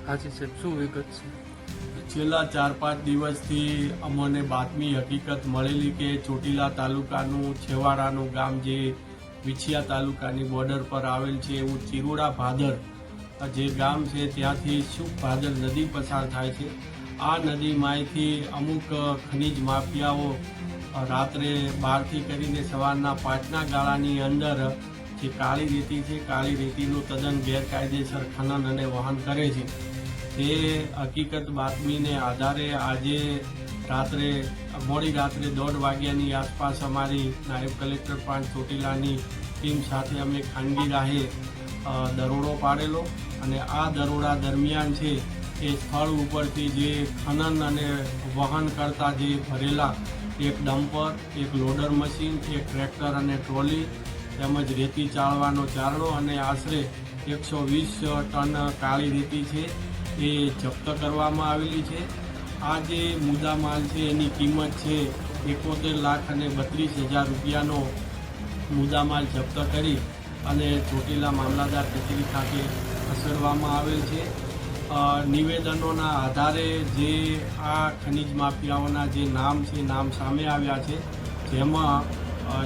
હાજી સાહેબ, શું વિગત છે? છેલ્લા 4-5 દિવસથી અમને બાતમી હકીકત મળેલી કે ચોટીલા તાલુકાનું છેવાડાનું ગામ જે વિછિયા તાલુકાની બોર્ડર પર આવેલ છે એવું ચિરોડા ભાદર જે ગામ છે ત્યાંથી શુક ભાદર નદી પસાર થાય છે. આ નદીમાંથી અમુક ખનીજ માફિયાઓ રાત્રે 12થી કરીને સવારના 5ના ગાળાની અંદર જે કાળી રેતી છે, કાળી રેતીનું તદ્દન ગેરકાયદેસર ખનન અને વહન કરે છે. તે હકીકત બાતમીને આધારે આજે મોડી રાત્રે 1:30 વાગ્યાની આસપાસ અમારી નાયબ કલેક્ટર 5 ચોટીલાની ટીમ સાથે અમે ખાનગી રાહે દરોડો પાડેલો અને આ દરોડા દરમિયાન છે એ સ્થળ ઉપરથી જે ખનન અને વહન કરતા જે ભરેલા એક ડમ્પર, એક લોડર મશીન, એક ટ્રેક્ટર અને ટ્રોલી તેમજ રેતી ચાળવાનો ચારણો અને આશરે 120 ટન કાળી રેતી છે એ જપ્ત કરવામાં આવેલી છે. આ જે મુદ્દામાલ છે એની કિંમત છે 71,32,000 રૂપિયાનો મુદ્દામાલ જપ્ત કરી અને ચોટીલા મામલાદાર કચેરી ખાતે ખસેડવામાં આવેલ છે. નિવેદનોના આધારે જે આ ખનીજ માફિયાઓના જે નામ છે નામ સામે આવ્યા છે, જેમાં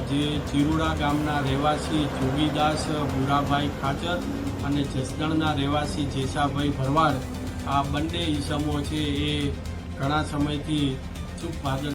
જે ચિરોડા ગામના રહેવાસી જોગીદાસ ભૂરાભાઈ ખાચર અને જસદણના રહેવાસી જેસાભાઈ ભરવાડ, આ બંને ઈસમો છે એ ઘણા સમયથી શુક ભાદર